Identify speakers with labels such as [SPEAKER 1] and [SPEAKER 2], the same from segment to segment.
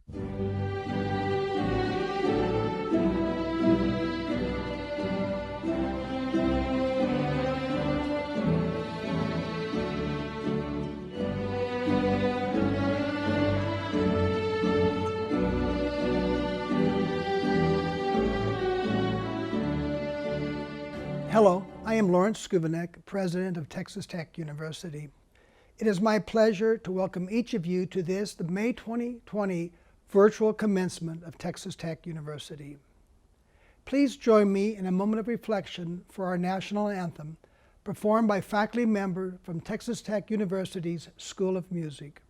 [SPEAKER 1] Hello, I am Lawrence Skuvanek, President of Texas Tech University. It is my pleasure to welcome each of you to the May 2020 virtual commencement of Texas Tech University. Please join me in a moment of reflection for our national anthem, performed by faculty member from Texas Tech University's School of Music.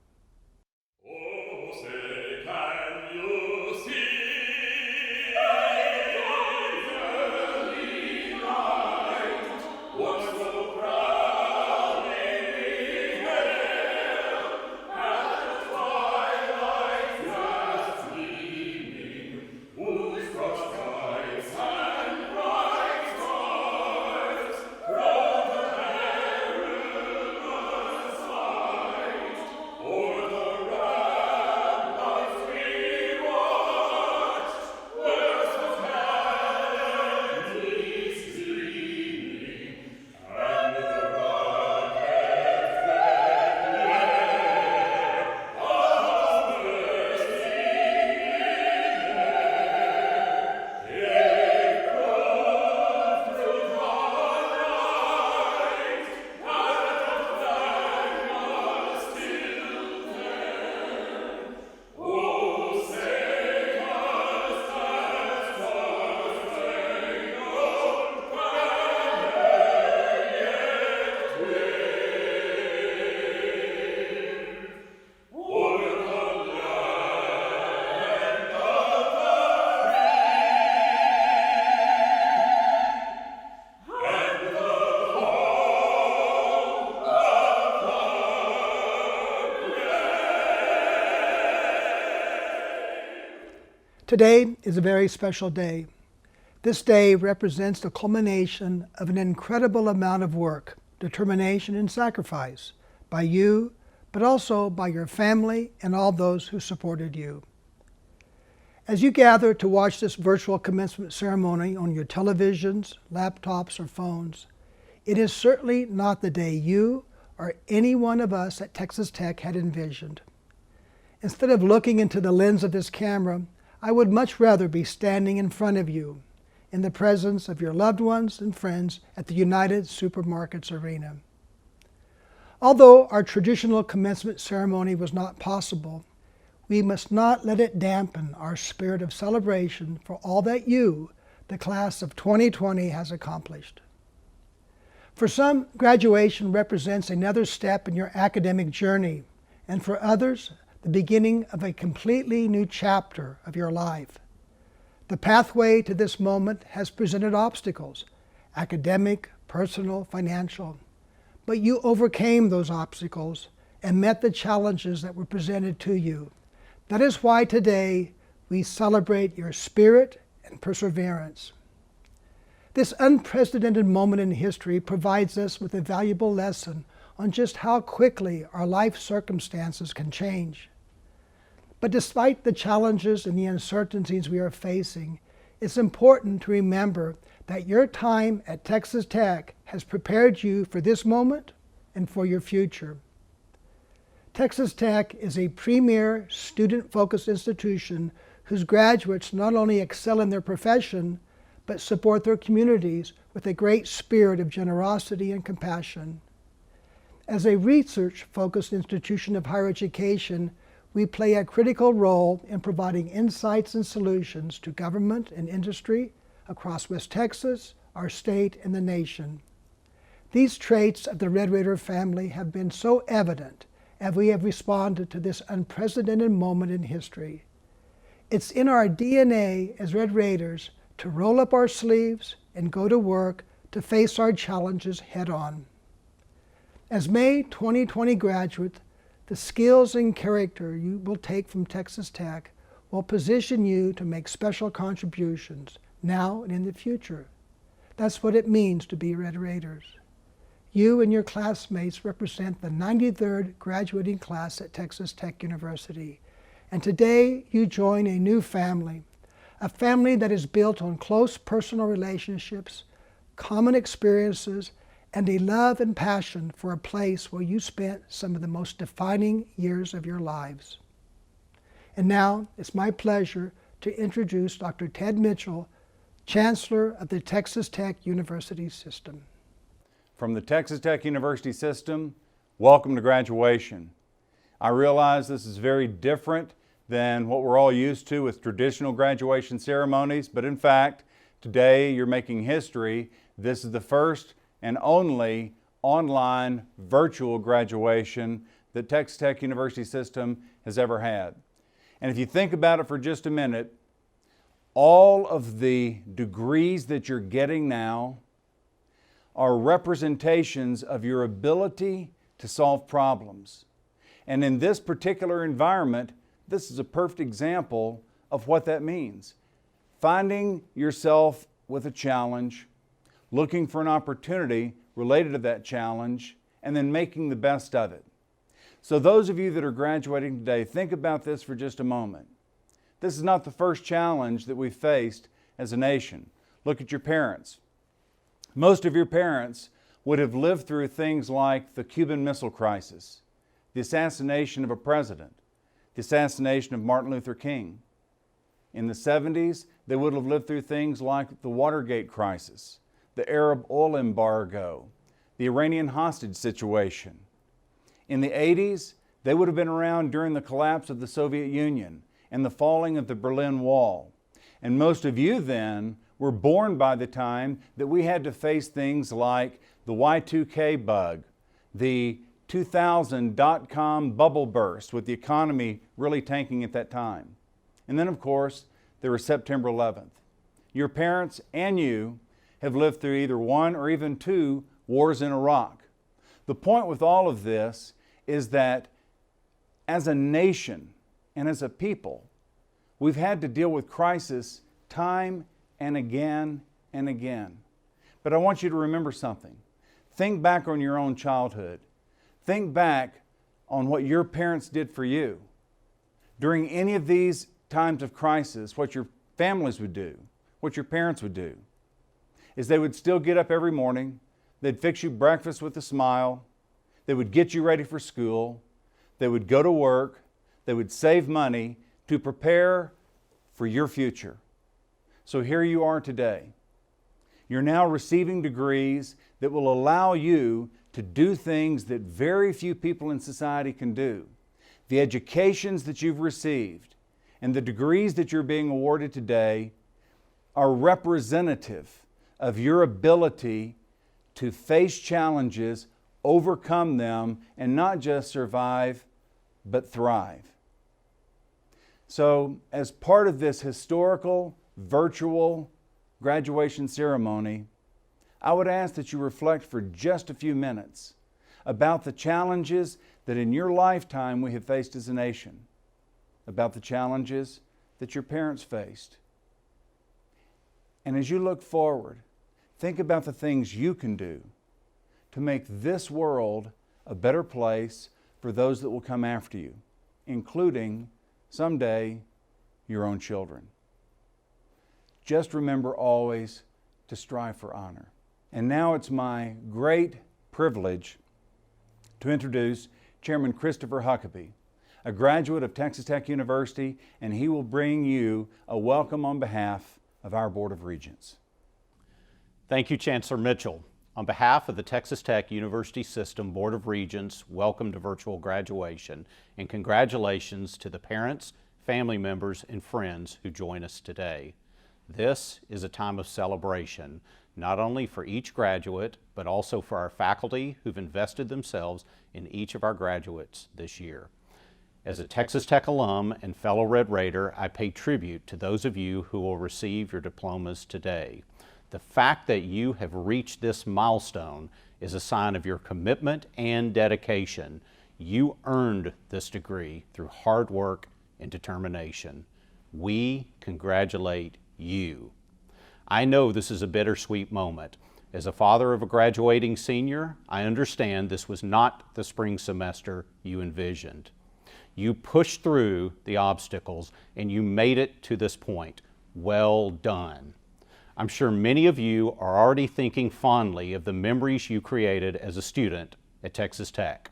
[SPEAKER 1] Today is a very special day. This day represents the culmination of an incredible amount of work, determination, and sacrifice by you, but also by your family and all those who supported you. As you gather to watch this virtual commencement ceremony on your televisions, laptops, or phones, it is certainly not the day you or any one of us at Texas Tech had envisioned. Instead of looking into the lens of this camera, I would much rather be standing in front of you in the presence of your loved ones and friends at the United Supermarkets Arena. Although our traditional commencement ceremony was not possible, we must not let it dampen our spirit of celebration for all that you, the class of 2020, has accomplished. For some, graduation represents another step in your academic journey, and for others, the beginning of a completely new chapter of your life. The pathway to this moment has presented obstacles, academic, personal, financial, but you overcame those obstacles and met the challenges that were presented to you. That is why today we celebrate your spirit and perseverance. This unprecedented moment in history provides us with a valuable lesson on just how quickly our life circumstances can change. But despite the challenges and the uncertainties we are facing, it's important to remember that your time at Texas Tech has prepared you for this moment and for your future. Texas Tech is a premier student-focused institution whose graduates not only excel in their profession, but support their communities with a great spirit of generosity and compassion. As a research-focused institution of higher education, we play a critical role in providing insights and solutions to government and industry across West Texas, our state, and the nation. These traits of the Red Raider family have been so evident as we have responded to this unprecedented moment in history. It's in our DNA as Red Raiders to roll up our sleeves and go to work to face our challenges head on. As May 2020 graduates, the skills and character you will take from Texas Tech will position you to make special contributions now and in the future. That's what it means to be Red Raiders. You and your classmates represent the 93rd graduating class at Texas Tech University, And today you join a new family, a family that is built on close personal relationships, common experiences, and a love and passion for a place where you spent some of the most defining years of your lives. And now it's my pleasure to introduce Dr. Ted Mitchell, Chancellor of the Texas Tech University System.
[SPEAKER 2] From the Texas Tech University System, welcome to graduation. I realize this is very different than what we're all used to with traditional graduation ceremonies, but in fact, today you're making history. This is the first and only online virtual graduation that Texas Tech University System has ever had. And if you think about it for just a minute, all of the degrees that you're getting now are representations of your ability to solve problems. And in this particular environment, this is a perfect example of what that means. Finding yourself with a challenge, looking for an opportunity related to that challenge, and then making the best of it. So those of you that are graduating today, think about this for just a moment. This is not the first challenge that we've faced as a nation. Look at your parents. Most of your parents would have lived through things like the Cuban Missile Crisis, the assassination of a president, the assassination of Martin Luther King. In the 70s, they would have lived through things like the Watergate crisis, the Arab oil embargo, the Iranian hostage situation. In the 80s, they would have been around during the collapse of the Soviet Union and the falling of the Berlin Wall. And most of you then were born by the time that we had to face things like the Y2K bug, the 2000 dot-com bubble burst with the economy really tanking at that time. And then of course, there was September 11th. Your parents and you have lived through either one or even two wars in Iraq. The point with all of this is that as a nation and as a people, we've had to deal with crisis time and again and again. But I want you to remember something. Think back on your own childhood. Think back on what your parents did for you. During any of these times of crisis, what your families would do, what your parents would do, is they would still get up every morning, they'd fix you breakfast with a smile, they would get you ready for school, they would go to work, they would save money to prepare for your future. So here you are today. You're now receiving degrees that will allow you to do things that very few people in society can do. The educations that you've received and the degrees that you're being awarded today are representative of your ability to face challenges, overcome them, and not just survive, but thrive. So, as part of this historical, virtual graduation ceremony, I would ask that you reflect for just a few minutes about the challenges that in your lifetime we have faced as a nation, about the challenges that your parents faced. And as you look forward, think about the things you can do to make this world a better place for those that will come after you, including someday your own children. Just remember always to strive for honor. And now it's my great privilege to introduce Chairman Christopher Huckabee, a graduate of Texas Tech University, and he will bring you a welcome on behalf of our Board of Regents.
[SPEAKER 3] Thank you, Chancellor Mitchell. On behalf of the Texas Tech University System Board of Regents, welcome to virtual graduation, and congratulations to the parents, family members, and friends who join us today. This is a time of celebration, not only for each graduate, but also for our faculty who've invested themselves in each of our graduates this year. As a Texas Tech alum and fellow Red Raider, I pay tribute to those of you who will receive your diplomas today. The fact that you have reached this milestone is a sign of your commitment and dedication. You earned this degree through hard work and determination. We congratulate you. I know this is a bittersweet moment. As a father of a graduating senior, I understand this was not the spring semester you envisioned. You pushed through the obstacles and you made it to this point. Well done. I'm sure many of you are already thinking fondly of the memories you created as a student at Texas Tech.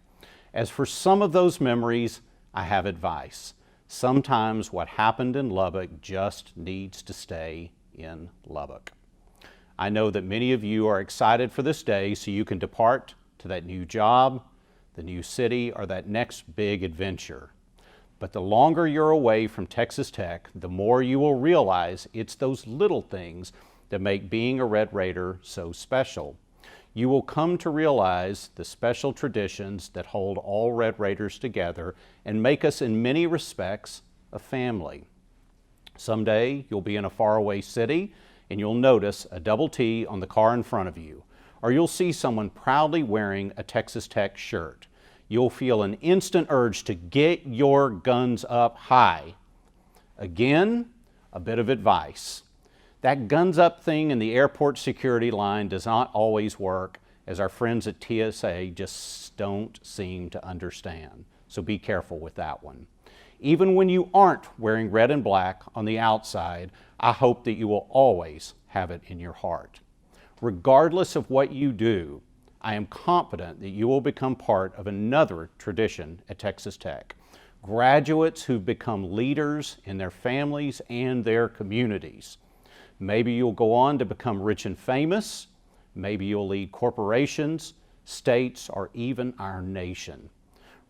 [SPEAKER 3] As for some of those memories, I have advice. Sometimes what happened in Lubbock just needs to stay in Lubbock. I know that many of you are excited for this day so you can depart to that new job, the new city, or that next big adventure. But the longer you're away from Texas Tech, the more you will realize it's those little things that make being a Red Raider so special. You will come to realize the special traditions that hold all Red Raiders together and make us in many respects a family. Someday you'll be in a faraway city and you'll notice a double T on the car in front of you, or you'll see someone proudly wearing a Texas Tech shirt. You'll feel an instant urge to get your guns up high. Again, a bit of advice. That guns up thing in the airport security line does not always work, as our friends at TSA just don't seem to understand. So be careful with that one. Even when you aren't wearing red and black on the outside, I hope that you will always have it in your heart. Regardless of what you do, I am confident that you will become part of another tradition at Texas Tech. Graduates who've become leaders in their families and their communities. Maybe you'll go on to become rich and famous. Maybe you'll lead corporations, states, or even our nation.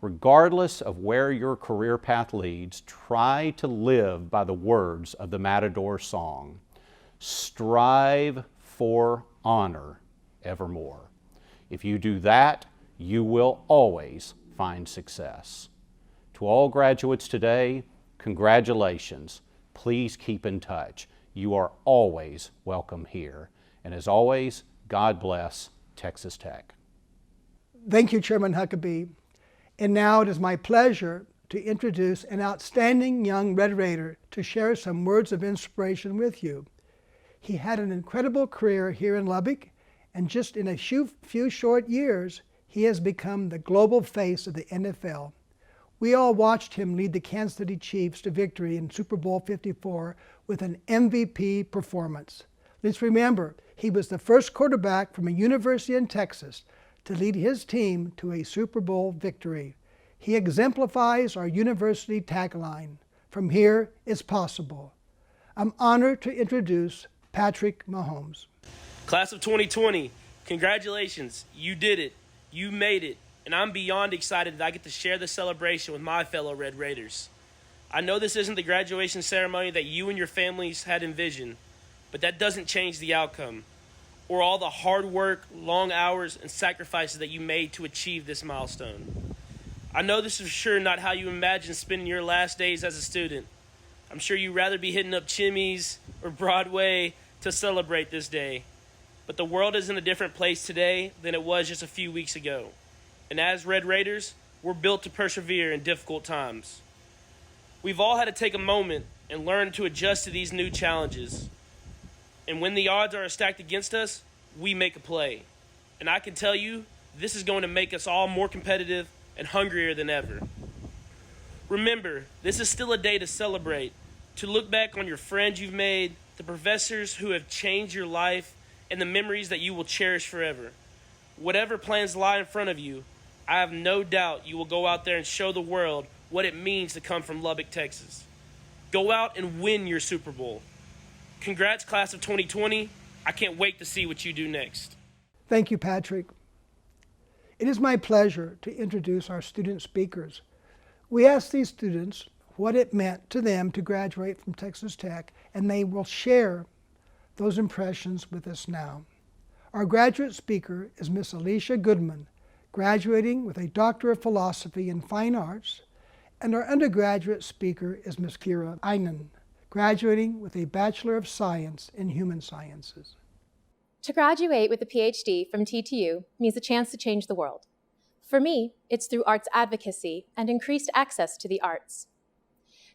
[SPEAKER 3] Regardless of where your career path leads, try to live by the words of the Matador song. Strive for honor evermore. If you do that, you will always find success. To all graduates today, congratulations. Please keep in touch. You are always welcome here. And as always, God bless Texas Tech.
[SPEAKER 1] Thank you, Chairman Huckabee. And now it is my pleasure to introduce an outstanding young Red Raider to share some words of inspiration with you. He had an incredible career here in Lubbock, and just in a few short years, he has become the global face of the NFL. We all watched him lead the Kansas City Chiefs to victory in Super Bowl 54 with an MVP performance. Let's remember, he was the first quarterback from a university in Texas to lead his team to a Super Bowl victory. He exemplifies our university tagline, "From here, it's possible." I'm honored to introduce Patrick Mahomes.
[SPEAKER 4] Class of 2020, congratulations. You did it. You made it. And I'm beyond excited that I get to share the celebration with my fellow Red Raiders. I know this isn't the graduation ceremony that you and your families had envisioned, but that doesn't change the outcome or all the hard work, long hours, and sacrifices that you made to achieve this milestone. I know this is for sure not how you imagined spending your last days as a student. I'm sure you'd rather be hitting up Chimmy's or Broadway to celebrate this day. But the world is in a different place today than it was just a few weeks ago. And as Red Raiders, we're built to persevere in difficult times. We've all had to take a moment and learn to adjust to these new challenges. And when the odds are stacked against us, we make a play. And I can tell you, this is going to make us all more competitive and hungrier than ever. Remember, this is still a day to celebrate, to look back on your friends you've made, the professors who have changed your life, and the memories that you will cherish forever. Whatever plans lie in front of you, I have no doubt you will go out there and show the world what it means to come from Lubbock, Texas. Go out and win your Super Bowl. Congrats, class of 2020. I can't wait to see what you do next.
[SPEAKER 1] Thank you, Patrick. It is my pleasure to introduce our student speakers. We asked these students what it meant to them to graduate from Texas Tech, and they will share those impressions with us now. Our graduate speaker is Miss Alicia Goodman, graduating with a Doctor of Philosophy in Fine Arts, and our undergraduate speaker is Miss Kira Einan, graduating with a Bachelor of Science in Human Sciences.
[SPEAKER 5] To graduate with a PhD from TTU means a chance to change the world. For me, it's through arts advocacy and increased access to the arts.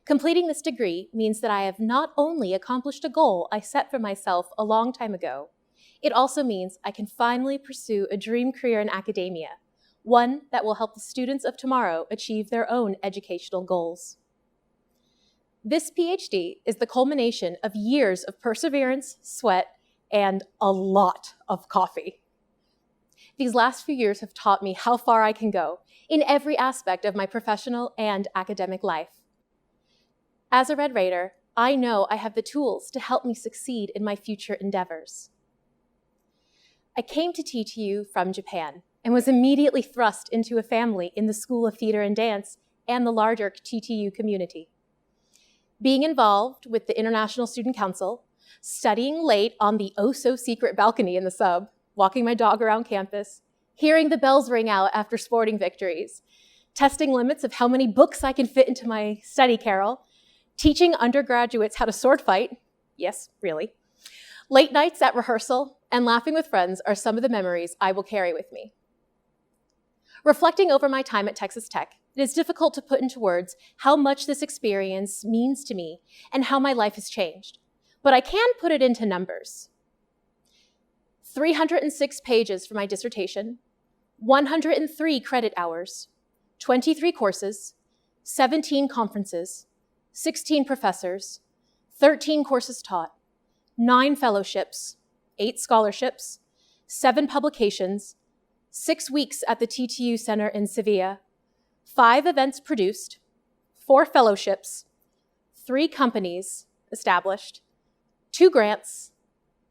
[SPEAKER 5] Completing this degree means that I have not only accomplished a goal I set for myself a long time ago, it also means I can finally pursue a dream career in academia, one that will help the students of tomorrow achieve their own educational goals. This PhD is the culmination of years of perseverance, sweat, and a lot of coffee. These last few years have taught me how far I can go in every aspect of my professional and academic life. As a Red Raider, I know I have the tools to help me succeed in my future endeavors. I came to TTU from Japan and was immediately thrust into a family in the School of Theater and Dance and the larger TTU community. Being involved with the International Student Council, studying late on the oh-so-secret balcony in the sub, walking my dog around campus, hearing the bells ring out after sporting victories, testing limits of how many books I can fit into my study carrel, teaching undergraduates how to sword fight, yes, really, late nights at rehearsal, and laughing with friends are some of the memories I will carry with me. Reflecting over my time at Texas Tech, it is difficult to put into words how much this experience means to me and how my life has changed, but I can put it into numbers. 306 pages for my dissertation, 103 credit hours, 23 courses, 17 conferences, 16 professors, 13 courses taught, 9 fellowships, 8 scholarships, 7 publications, 6 weeks at the TTU Center in Sevilla, 5 events produced, 4 fellowships, 3 companies established, 2 grants,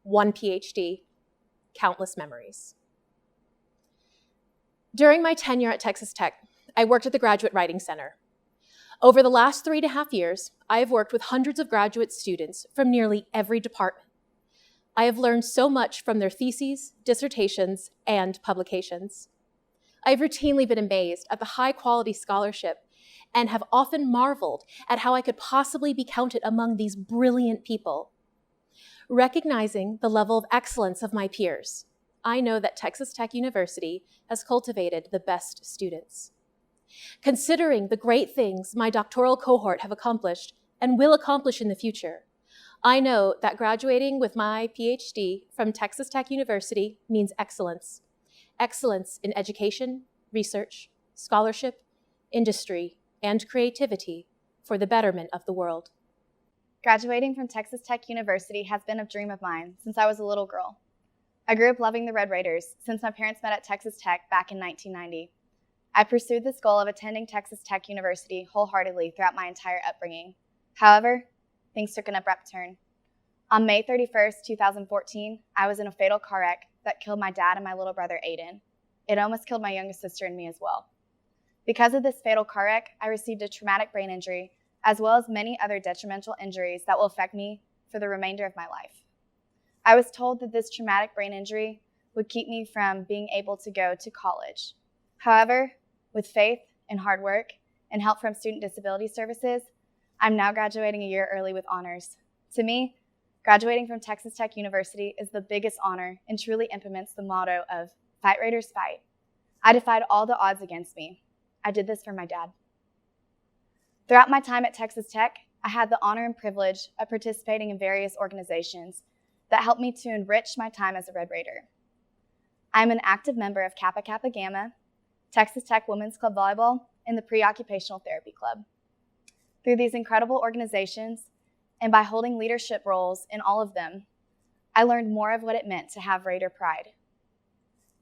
[SPEAKER 5] 1 PhD, countless memories. During my tenure at Texas Tech, I worked at the Graduate Writing Center. Over the last 3.5 years, I have worked with hundreds of graduate students from nearly every department. I have learned so much from their theses, dissertations, and publications. I've routinely been amazed at the high-quality scholarship and have often marveled at how I could possibly be counted among these brilliant people. Recognizing the level of excellence of my peers, I know that Texas Tech University has cultivated the best students. Considering the great things my doctoral cohort have accomplished and will accomplish in the future, I know that graduating with my PhD from Texas Tech University means excellence. Excellence in education, research, scholarship, industry, and creativity for the betterment of the world.
[SPEAKER 6] Graduating from Texas Tech University has been a dream of mine since I was a little girl. I grew up loving the Red Raiders since my parents met at Texas Tech back in 1990. I pursued this goal of attending Texas Tech University wholeheartedly throughout my entire upbringing. However, things took an abrupt turn. On May 31st, 2014, I was in a fatal car wreck that killed my dad and my little brother, Aiden. It almost killed my youngest sister and me as well. Because of this fatal car wreck, I received a traumatic brain injury, as well as many other detrimental injuries that will affect me for the remainder of my life. I was told that this traumatic brain injury would keep me from being able to go to college. However, with faith and hard work and help from Student Disability Services, I'm now graduating a year early with honors. To me, graduating from Texas Tech University is the biggest honor and truly implements the motto of Fight Raiders Fight. I defied all the odds against me. I did this for my dad. Throughout my time at Texas Tech, I had the honor and privilege of participating in various organizations that helped me to enrich my time as a Red Raider. I'm an active member of Kappa Kappa Gamma, Texas Tech Women's Club Volleyball, and the Preoccupational Therapy Club. Through these incredible organizations, and by holding leadership roles in all of them, I learned more of what it meant to have Raider pride.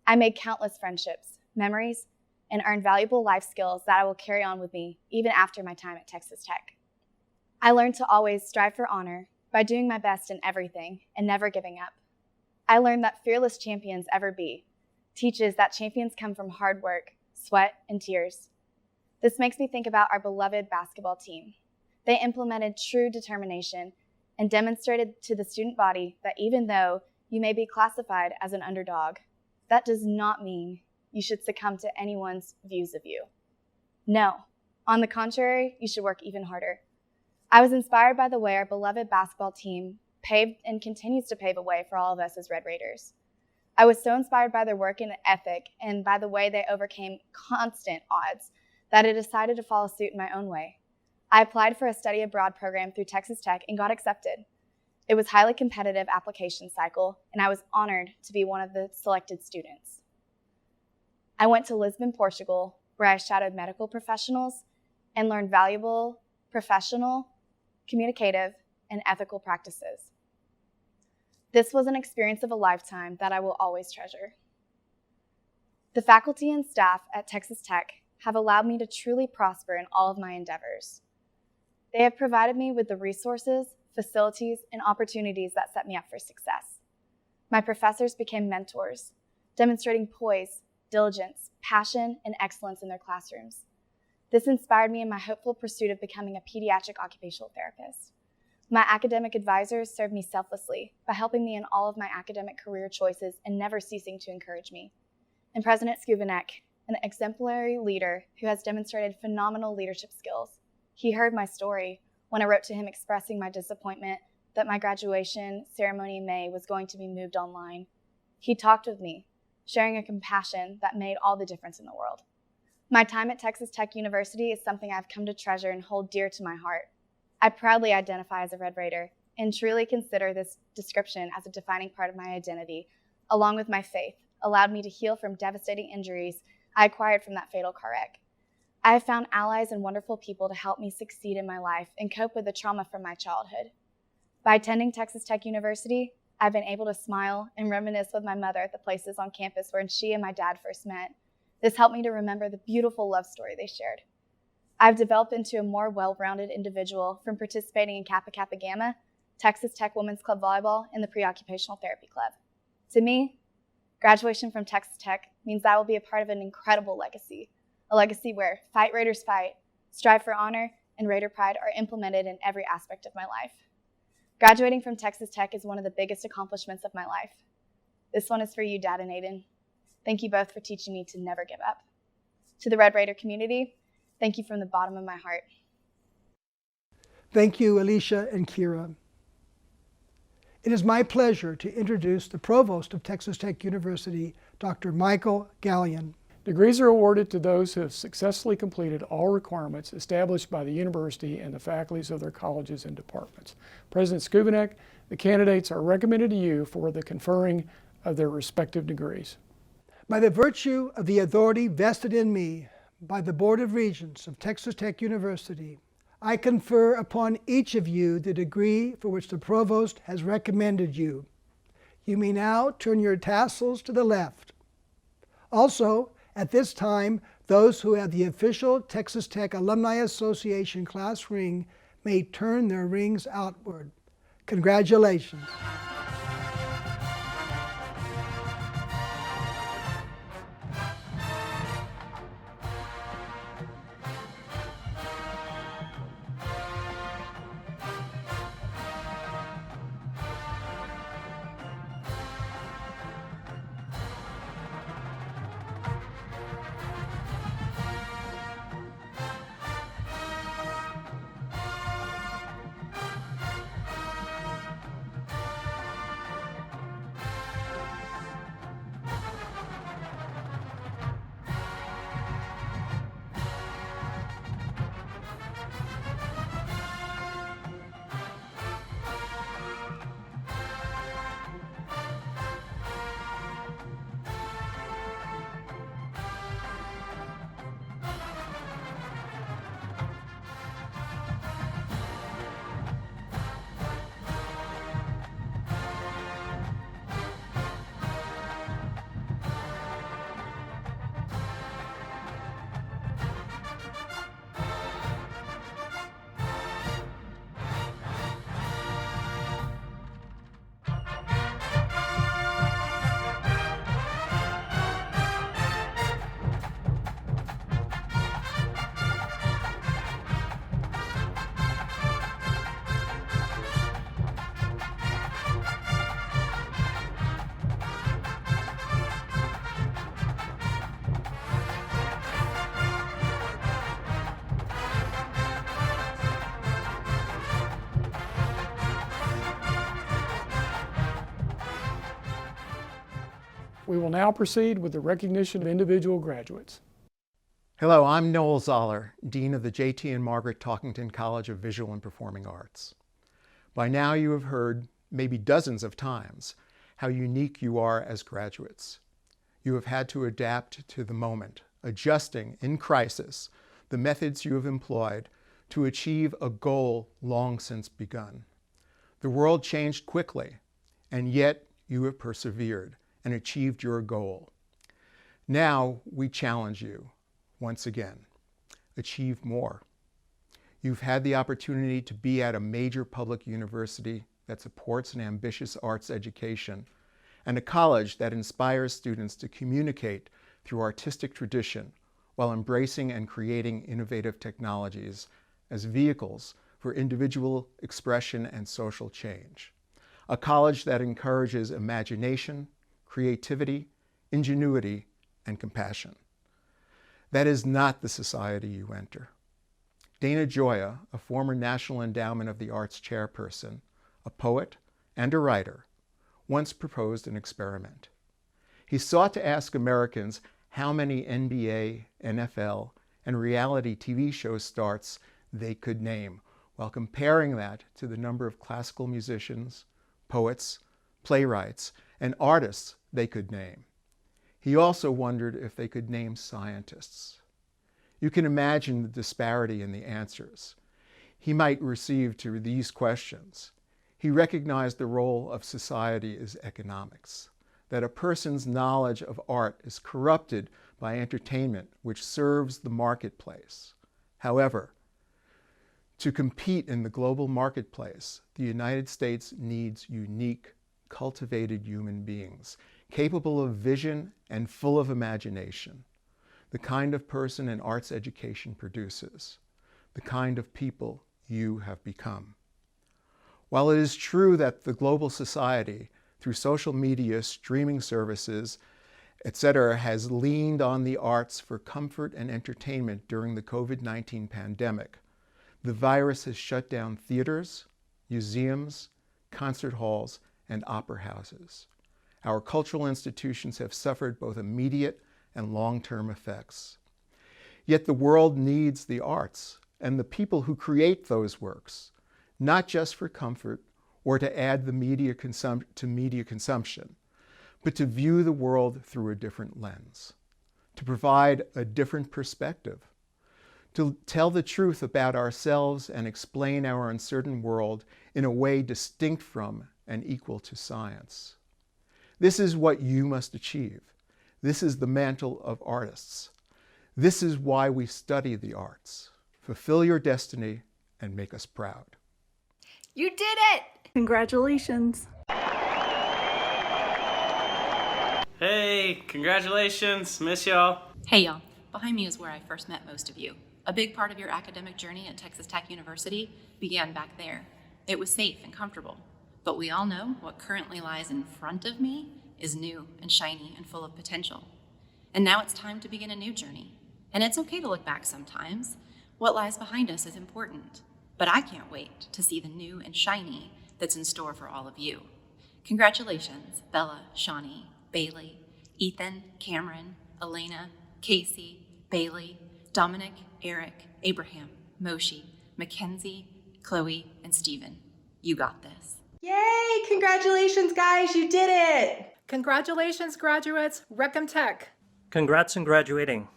[SPEAKER 6] I made countless friendships, memories, and earned valuable life skills that I will carry on with me even after my time at Texas Tech. I learned to always strive for honor by doing my best in everything and never giving up. I learned that fearless champions ever be teaches that champions come from hard work, sweat, and tears. This makes me think about our beloved basketball team. They implemented true determination and demonstrated to the student body that even though you may be classified as an underdog, that does not mean you should succumb to anyone's views of you. No, on the contrary, you should work even harder. I was inspired by the way our beloved basketball team paved and continues to pave a way for all of us as Red Raiders. I was so inspired by their work and ethic and by the way they overcame constant odds that I decided to follow suit in my own way. I applied for a study abroad program through Texas Tech and got accepted. It was a highly competitive application cycle, and I was honored to be one of the selected students. I went to Lisbon, Portugal, where I shadowed medical professionals and learned valuable professional, communicative, and ethical practices. This was an experience of a lifetime that I will always treasure. The faculty and staff at Texas Tech have allowed me to truly prosper in all of my endeavors. They have provided me with the resources, facilities, and opportunities that set me up for success. My professors became mentors, demonstrating poise, diligence, passion, and excellence in their classrooms. This inspired me in my hopeful pursuit of becoming a pediatric occupational therapist. My academic advisors served me selflessly by helping me in all of my academic career choices and never ceasing to encourage me. And President Skubanek, an exemplary leader who has demonstrated phenomenal leadership skills. He heard my story when I wrote to him expressing my disappointment that my graduation ceremony in May was going to be moved online. He talked with me, sharing a compassion that made all the difference in the world. My time at Texas Tech University is something I've come to treasure and hold dear to my heart. I proudly identify as a Red Raider and truly consider this description as a defining part of my identity, along with my faith, allowed me to heal from devastating injuries I acquired from that fatal car wreck. I have found allies and wonderful people to help me succeed in my life and cope with the trauma from my childhood. By attending Texas Tech University, I've been able to smile and reminisce with my mother at the places on campus where she and my dad first met. This helped me to remember the beautiful love story they shared. I've developed into a more well-rounded individual from participating in Kappa Kappa Gamma, Texas Tech Women's Club Volleyball, and the Pre-Occupational Therapy Club. To me, graduation from Texas Tech means I will be a part of an incredible legacy, a legacy where fight Raiders fight, strive for honor, and Raider pride are implemented in every aspect of my life. Graduating from Texas Tech is one of the biggest accomplishments of my life. This one is for you, Dad and Aiden. Thank you both for teaching me to never give up. To the Red Raider community, thank you from the bottom of my heart.
[SPEAKER 1] Thank you, Alicia and Kira. It is my pleasure to introduce the Provost of Texas Tech University, Dr. Michael Gallion.
[SPEAKER 7] Degrees are awarded to those who have successfully completed all requirements established by the university and the faculties of their colleges and departments. President Skubanek, the candidates are recommended to you for the conferring of their respective degrees.
[SPEAKER 1] By the virtue of the authority vested in me by the Board of Regents of Texas Tech University, I confer upon each of you the degree for which the Provost has recommended you. You may now turn your tassels to the left. Also, at this time, those who have the official Texas Tech Alumni Association class ring may turn their rings outward. Congratulations.
[SPEAKER 7] We will now proceed with the recognition of individual graduates.
[SPEAKER 8] Hello, I'm Noel Zoller, Dean of the J.T. and Margaret Talkington College of Visual and Performing Arts. By now you have heard, maybe dozens of times, how unique you are as graduates. you have had to adapt to the moment, adjusting in crisis the methods you have employed to achieve a goal long since begun. The world changed quickly, and yet you have persevered and achieved your goal. Now we challenge you once again. Achieve more. You've had the opportunity to be at a major public university that supports an ambitious arts education and a college that inspires students to communicate through artistic tradition while embracing and creating innovative technologies as vehicles for individual expression and social change. A college that encourages imagination, creativity, ingenuity, and compassion. That is not the society you enter. Dana Gioia, a former National Endowment of the Arts chairperson, a poet and a writer, once proposed an experiment. He sought to ask Americans how many NBA, NFL, and reality TV show starts they could name, while comparing that to the number of classical musicians, poets, playwrights, and artists they could name. He also wondered if they could name scientists. You can imagine the disparity in the answers he might receive to these questions. He recognized the role of society as economics, that a person's knowledge of art is corrupted by entertainment which serves the marketplace. However, to compete in the global marketplace, the United States needs unique, cultivated human beings, capable of vision and full of imagination, the kind of person an arts education produces, the kind of people you have become. While it is true that the global society, through social media, streaming services, etc., has leaned on the arts for comfort and entertainment during the COVID-19 pandemic, the virus has shut down theaters, museums, concert halls, and opera houses. Our cultural institutions have suffered both immediate and long-term effects. Yet the world needs the arts and the people who create those works, not just for comfort or to add the media consumption, but to view the world through a different lens, to provide a different perspective, to tell the truth about ourselves and explain our uncertain world in a way distinct from and equal to science. This is what you must achieve. This is the mantle of artists. This is why we study the arts. Fulfill your destiny and make us proud.
[SPEAKER 9] You did it!
[SPEAKER 10] Congratulations.
[SPEAKER 11] Hey, congratulations. Miss y'all.
[SPEAKER 12] Hey y'all, behind me is where I first met most of you. A big part of your academic journey at Texas Tech University began back there. It was safe and comfortable, but we all know what currently lies in front of me is new and shiny and full of potential. And now it's time to begin a new journey. And it's okay to look back sometimes. What lies behind us is important, but I can't wait to see the new and shiny that's in store for all of you. Congratulations, Bella, Shawnee, Bailey, Ethan, Cameron, Elena, Casey, Bailey, Dominic, Eric, Abraham, Moshe, Mackenzie, Chloe, and Steven. You got this.
[SPEAKER 9] Yay! Congratulations, guys! You did it!
[SPEAKER 10] Congratulations, graduates. Recom Tech.
[SPEAKER 13] Congrats on graduating.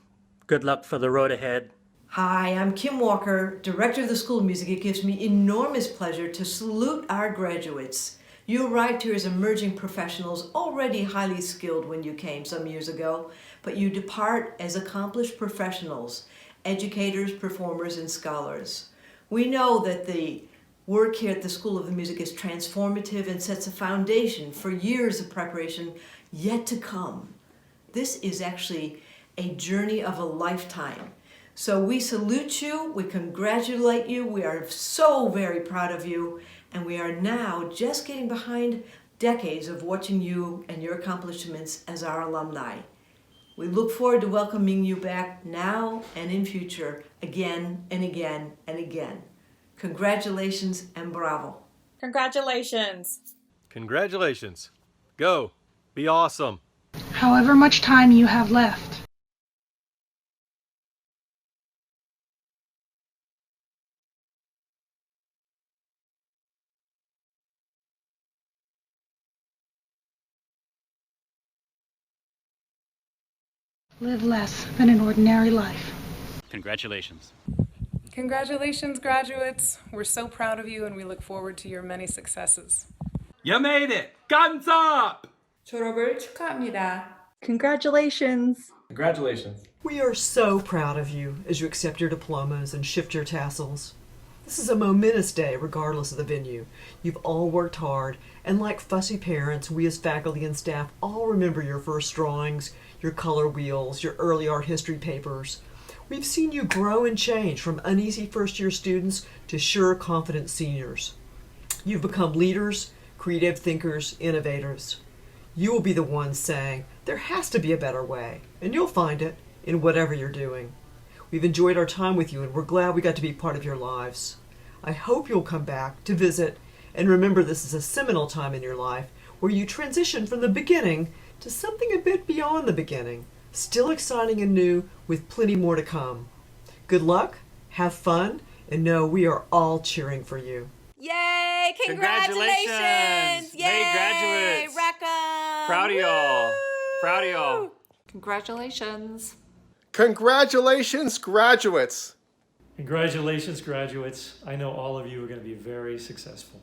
[SPEAKER 13] Good luck for the road ahead.
[SPEAKER 14] Hi, I'm Kim Walker, Director of the School of Music. It gives me enormous pleasure to salute our graduates. You arrived here as emerging professionals, already highly skilled when you came some years ago, but you depart as accomplished professionals, educators, performers, and scholars. We know that the work here at the School of the Music is transformative and sets a foundation for years of preparation yet to come. This is actually a journey of a lifetime. So we salute you, we congratulate you, we are so very proud of you, and we are now just getting behind decades of watching you and your accomplishments as our alumni. We look forward to welcoming you back now and in future, again and again and again. Congratulations and bravo.
[SPEAKER 9] Congratulations.
[SPEAKER 15] Congratulations. Go. Be awesome.
[SPEAKER 16] However much time you have left. Live less than an ordinary life.
[SPEAKER 17] Congratulations.
[SPEAKER 18] Congratulations, graduates. We're so proud of you and we look forward to your many successes.
[SPEAKER 15] You made it! Guns up!
[SPEAKER 9] 졸업을 축하합니다.
[SPEAKER 10] Congratulations.
[SPEAKER 15] Congratulations.
[SPEAKER 19] We are so proud of you as you accept your diplomas and shift your tassels. This is a momentous day regardless of the venue. You've all worked hard, and like fussy parents, we as faculty and staff all remember your first drawings, your color wheels, your early art history papers. We've seen you grow and change from uneasy first-year students to sure, confident seniors. You've become leaders, creative thinkers, innovators. You will be the ones saying, there has to be a better way, and you'll find it in whatever you're doing. We've enjoyed our time with you, and we're glad we got to be part of your lives. I hope you'll come back to visit and remember this is a seminal time in your life where you transition from the beginning to something a bit beyond the beginning, still exciting and new with plenty more to come. Good luck, have fun, and know we are all cheering for you.
[SPEAKER 9] Yay! Congratulations! Yay!
[SPEAKER 11] Hey, graduates!
[SPEAKER 9] Rackham!
[SPEAKER 11] Proud of y'all. Proud of y'all.
[SPEAKER 10] Congratulations.
[SPEAKER 20] Congratulations, graduates!
[SPEAKER 21] Congratulations, graduates. I know all of you are going to be very successful.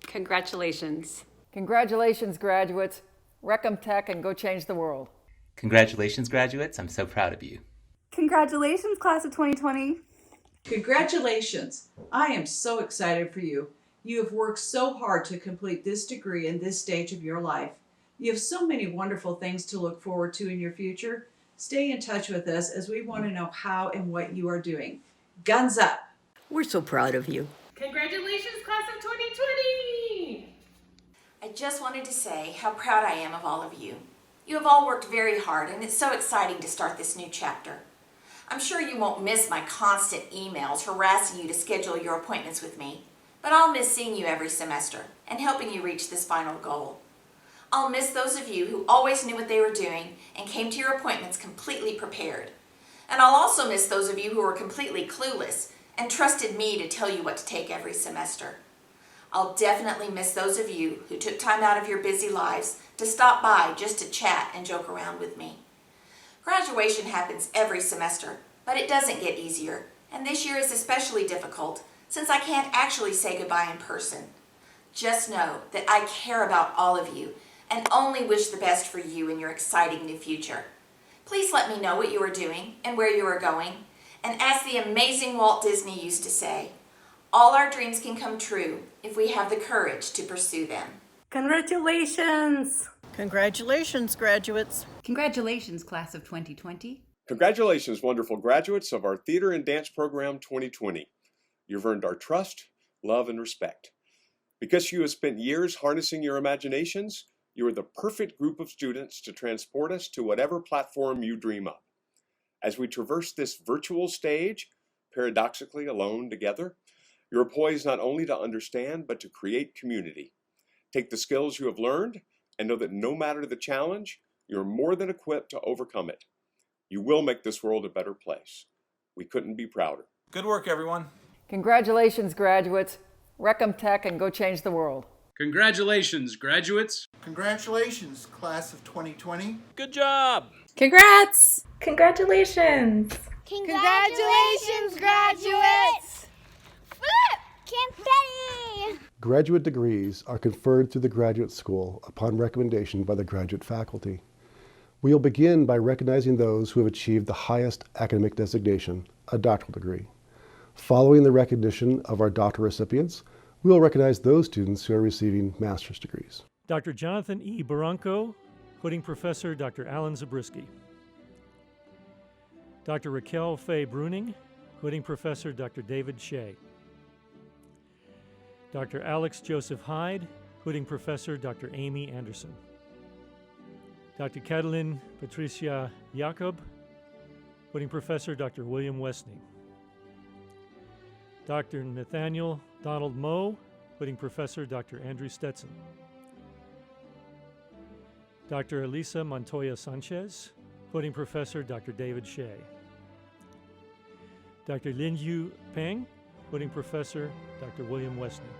[SPEAKER 10] Congratulations.
[SPEAKER 22] Congratulations, graduates. Wreck 'em Tech and go change the world.
[SPEAKER 17] Congratulations, graduates. I'm so proud of you.
[SPEAKER 10] Congratulations, class of 2020.
[SPEAKER 23] Congratulations. I am so excited for you. You have worked so hard to complete this degree in this stage of your life. You have so many wonderful things to look forward to in your future. Stay in touch with us as we want to know how and what you are doing. Guns up.
[SPEAKER 14] We're so proud of you.
[SPEAKER 10] Congratulations, class of 2020.
[SPEAKER 12] I just wanted to say how proud I am of all of you. You have all worked very hard, and it's so exciting to start this new chapter. I'm sure you won't miss my constant emails harassing you to schedule your appointments with me, but I'll miss seeing you every semester and helping you reach this final goal. I'll miss those of you who always knew what they were doing and came to your appointments completely prepared. And I'll also miss those of you who were completely clueless and trusted me to tell you what to take every semester. I'll definitely miss those of you who took time out of your busy lives to stop by just to chat and joke around with me. Graduation happens every semester, but it doesn't get easier, and this year is especially difficult since I can't actually say goodbye in person. Just know that I care about all of you and only wish the best for you in your exciting new future. Please let me know what you are doing and where you are going, and as the amazing Walt Disney used to say, all our dreams can come true if we have the courage to pursue them.
[SPEAKER 10] Congratulations.
[SPEAKER 22] Congratulations, graduates.
[SPEAKER 24] Congratulations, class of 2020.
[SPEAKER 20] Congratulations, wonderful graduates of our Theater and Dance Program 2020. You've earned our trust, love, and respect. Because you have spent years harnessing your imaginations, you are the perfect group of students to transport us to whatever platform you dream of. As we traverse this virtual stage, paradoxically alone together, you're poised not only to understand, but to create community. Take the skills you have learned and know that no matter the challenge, you're more than equipped to overcome it. You will make this world a better place. We couldn't be prouder.
[SPEAKER 15] Good work, everyone.
[SPEAKER 22] Congratulations, graduates. Wreck 'em Tech and go change the world.
[SPEAKER 25] Congratulations, graduates.
[SPEAKER 26] Congratulations, class of 2020.
[SPEAKER 25] Good job.
[SPEAKER 10] Congrats.
[SPEAKER 9] Congratulations.
[SPEAKER 27] Congratulations, graduates. Flip! Confetti!
[SPEAKER 28] Graduate degrees are conferred through the graduate school upon recommendation by the graduate faculty. We will begin by recognizing those who have achieved the highest academic designation, a doctoral degree. Following the recognition of our doctoral recipients, we will recognize those students who are receiving master's degrees.
[SPEAKER 21] Dr. Jonathan E. Barranco, Pudding Professor Dr. Alan Zabriskie. Dr. Raquel Faye Bruning, Pudding Professor Dr. David Shea. Dr. Alex Joseph Hyde, Pudding Professor Dr. Amy Anderson. Dr. Catalin Patricia Jacob, Pudding Professor Dr. William Westney. Dr. Nathaniel Donald Moe, Pudding Professor Dr. Andrew Stetson. Dr. Elisa Montoya Sanchez, Pudding Professor Dr. David Shea. Dr. Linju Peng, Pudding Professor Dr. William Westney.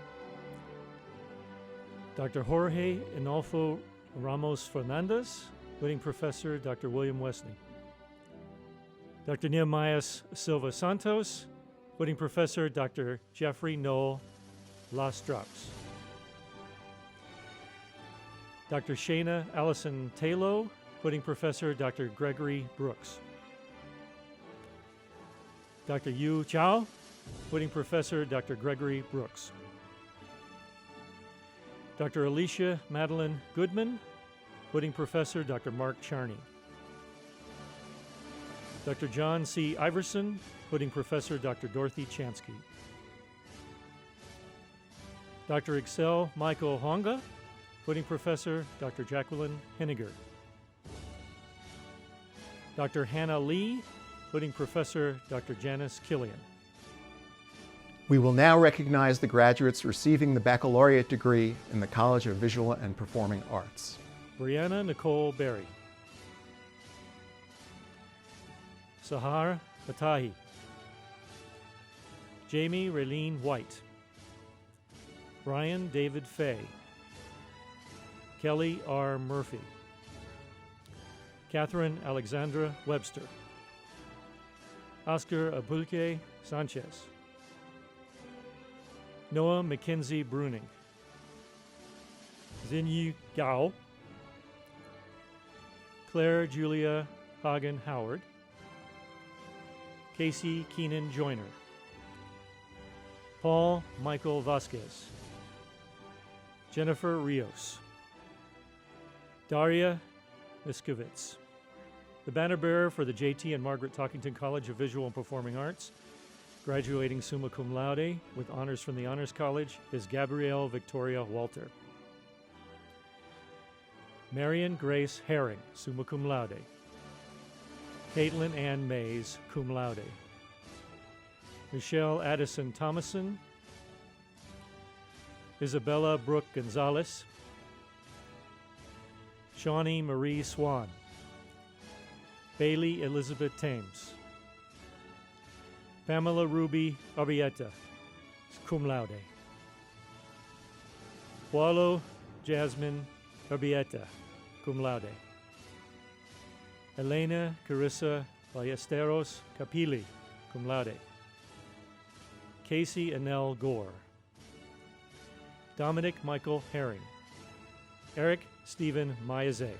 [SPEAKER 21] Dr. Jorge Inolfo Ramos Fernandez, Pudding Professor Dr. William Westney. Dr. Nehemiah Silva Santos, Pudding Professor Dr. Jeffrey Noel Lastrops. Dr. Shayna Allison Talo, Pudding Professor Dr. Gregory Brooks. Dr. Yu Chao, Pudding Professor Dr. Gregory Brooks. Dr. Alicia Madeline Goodman, Pudding Professor Dr. Mark Charney. Dr. John C. Iverson, Pudding Professor Dr. Dorothy Chansky. Dr. Excel Michael Honga, Pudding Professor Dr. Jacqueline Henniger. Dr. Hannah Lee, Pudding Professor Dr. Janice Killian.
[SPEAKER 1] We will now recognize the graduates receiving the baccalaureate degree in the College of Visual and Performing Arts.
[SPEAKER 21] Brianna Nicole Berry. Sahar Fatahi. Jamie Raylene White. Brian David Fay. Kelly R. Murphy. Catherine Alexandra Webster. Oscar Abulke Sanchez. Noah Mackenzie Bruning. Xinyu Gao. Claire Julia Hagen Howard. Casey Keenan Joyner. Paul Michael Vasquez. Jennifer Rios. Daria Miskovitz. The banner bearer for the J.T. and Margaret Talkington College of Visual and Performing Arts, graduating summa cum laude with honors from the Honors College, is Gabrielle Victoria Walter. Marion Grace Herring, summa cum laude. Caitlin Ann Mays, cum laude. Michelle Addison Thomason. Isabella Brooke Gonzalez. Shawnee Marie Swan. Bailey Elizabeth Thames. Pamela Ruby Arrieta, cum laude. Paulo Jasmine Arrieta, cum laude. Elena Carissa Ballesteros Capilli, cum laude. Casey Annelle Gore. Dominic Michael Herring. Eric Stephen Mayaze.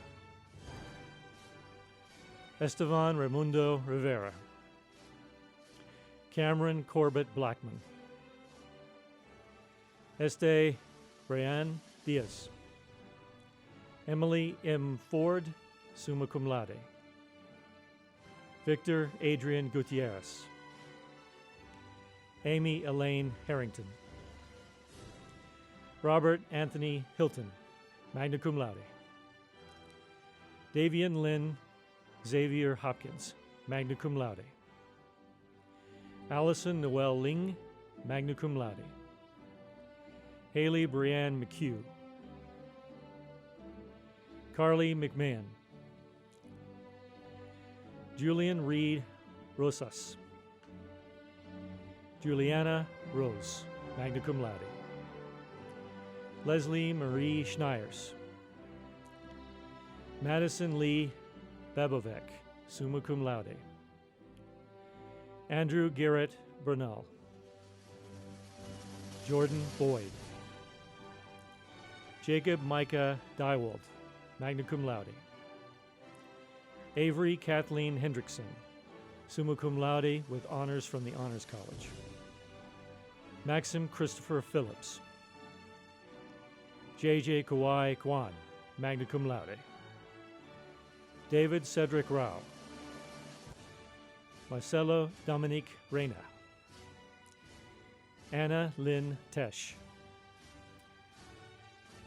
[SPEAKER 21] Estevan Raimundo Rivera. Cameron Corbett Blackman. Este Brian Diaz. Emily M. Ford, summa cum laude. Victor Adrian Gutierrez. Amy Elaine Harrington. Robert Anthony Hilton, magna cum laude. Davian Lynn Xavier Hopkins, magna cum laude. Allison Noel Ling, magna cum laude. Haley Brianne McHugh. Carly McMahon. Julian Reed Rosas. Juliana Rose, magna cum laude. Leslie Marie Schneers. Madison Lee Babovec, summa cum laude. Andrew Garrett Bernal. Jordan Boyd. Jacob Micah Dywald, magna cum laude. Avery Kathleen Hendrickson, summa cum laude with honors from the Honors College. Maxim Christopher Phillips. J.J. Kawai Kwan, magna cum laude. David Cedric Rao. Marcelo Dominique Reyna. Anna Lynn Tesh.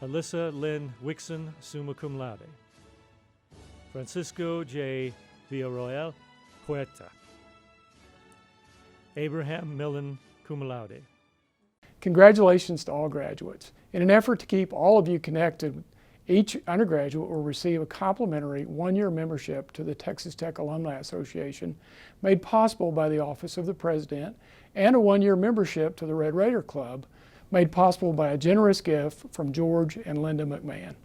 [SPEAKER 21] Alyssa Lynn Wixon, summa cum laude. Francisco J. Villarroel Huerta. Abraham Millen, cum laude.
[SPEAKER 2] Congratulations to all graduates. In an effort to keep all of you connected, each undergraduate will receive a complimentary one-year membership to the Texas Tech Alumni Association, made possible by the Office of the President, and a one-year membership to the Red Raider Club, made possible by a generous gift from George and Linda McMahon.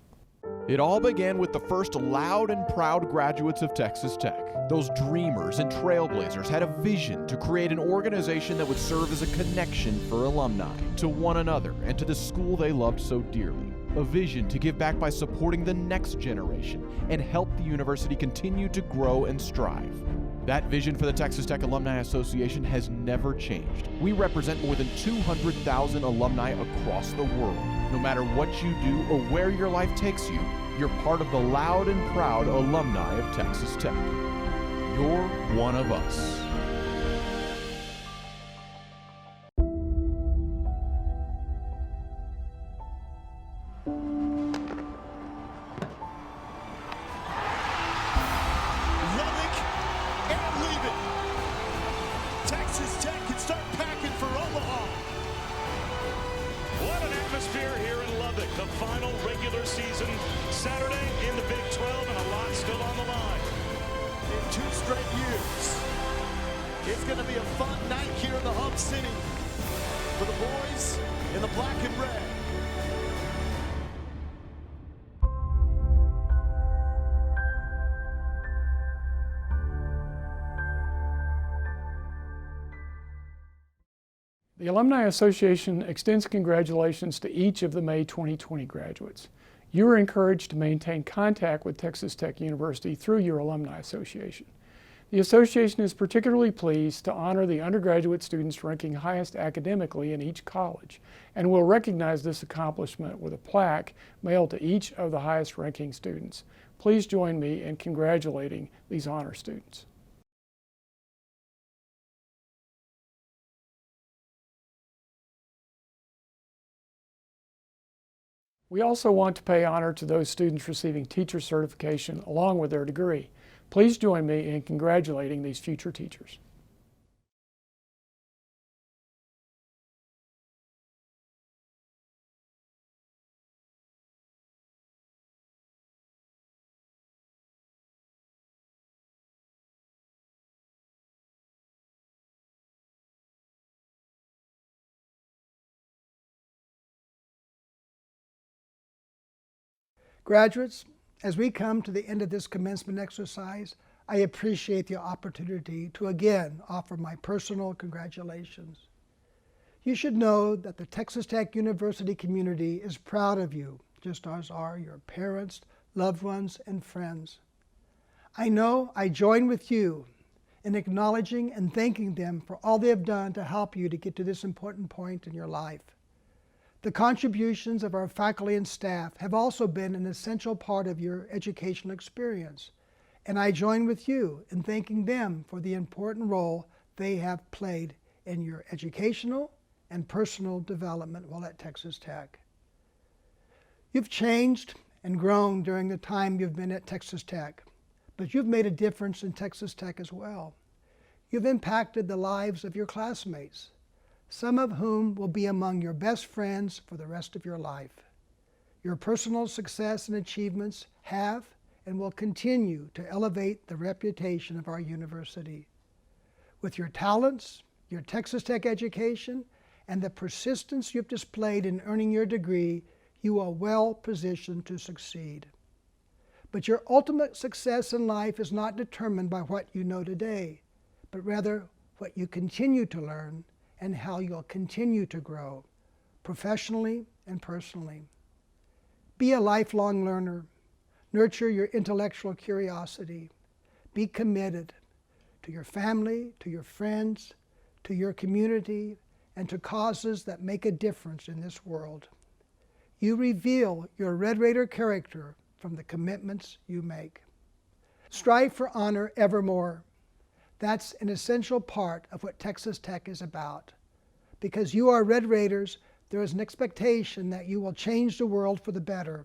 [SPEAKER 3] It all began with the first loud and proud graduates of Texas Tech. Those dreamers and trailblazers had a vision to create an organization that would serve as a connection for alumni to one another and to the school they loved so dearly. A vision to give back by supporting the next generation and help the university continue to grow and strive. That vision for the Texas Tech Alumni Association has never changed. We represent more than 200,000 alumni across the world. No matter what you do or where your life takes you, you're part of the loud and proud alumni of Texas Tech. You're one of us.
[SPEAKER 4] It's going to be a fun night here in the Hub City for the boys in the black and red.
[SPEAKER 2] The Alumni Association extends congratulations to each of the May 2020 graduates. You are encouraged to maintain contact with Texas Tech University through your Alumni Association. The association is particularly pleased to honor the undergraduate students ranking highest academically in each college, and will recognize this accomplishment with a plaque mailed to each of the highest ranking students. Please join me in congratulating these honor students. We also want to pay honor to those students receiving teacher certification along with their degree. Please join me in congratulating these future teachers.
[SPEAKER 5] Graduates, as we come to the end of this commencement exercise, I appreciate the opportunity to again offer my personal congratulations. You should know that the Texas Tech University community is proud of you, just as are your parents, loved ones, and friends. I know I join with you in acknowledging and thanking them for all they have done to help you to get to this important point in your life. The contributions of our faculty and staff have also been an essential part of your educational experience, and I join with you in thanking them for the important role they have played in your educational and personal development while at Texas Tech. You've changed and grown during the time you've been at Texas Tech, but you've made a difference in Texas Tech as well. You've impacted the lives of your classmates, some of whom will be among your best friends for the rest of your life. Your personal success and achievements have and will continue to elevate the reputation of our university. With your talents, your Texas Tech education, and the persistence you've displayed in earning your degree, you are well positioned to succeed. But your ultimate success in life is not determined by what you know today, but rather what you continue to learn and how you'll continue to grow, professionally and personally. Be a lifelong learner. Nurture your intellectual curiosity. Be committed to your family, to your friends, to your community, and to causes that make a difference in this world. You reveal your Red Raider character from the commitments you make. Strive for honor evermore. That's an essential part of what Texas Tech is about. Because you are Red Raiders, there is an expectation that you will change the world for the better.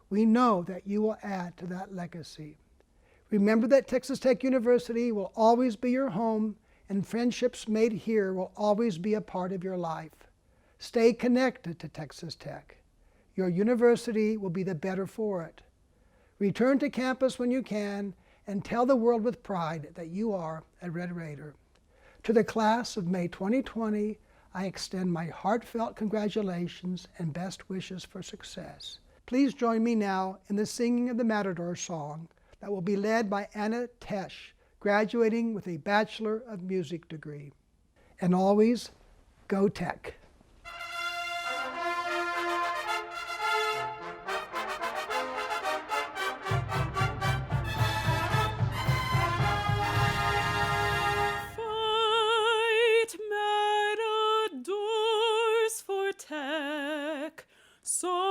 [SPEAKER 5] We know that you will add to that legacy. Remember that Texas Tech University will always be your home, and friendships made here will always be a part of your life. Stay connected to Texas Tech. Your university will be the better for it. Return to campus when you can, and tell the world with pride that you are a Red Raider. To the class of May 2020, I extend my heartfelt congratulations and best wishes for success. Please join me now in the singing of the Matador song that will be led by Anna Tesh, graduating with a Bachelor of Music degree. And always, go Tech.
[SPEAKER 6] Fight, matadors, for Tech. So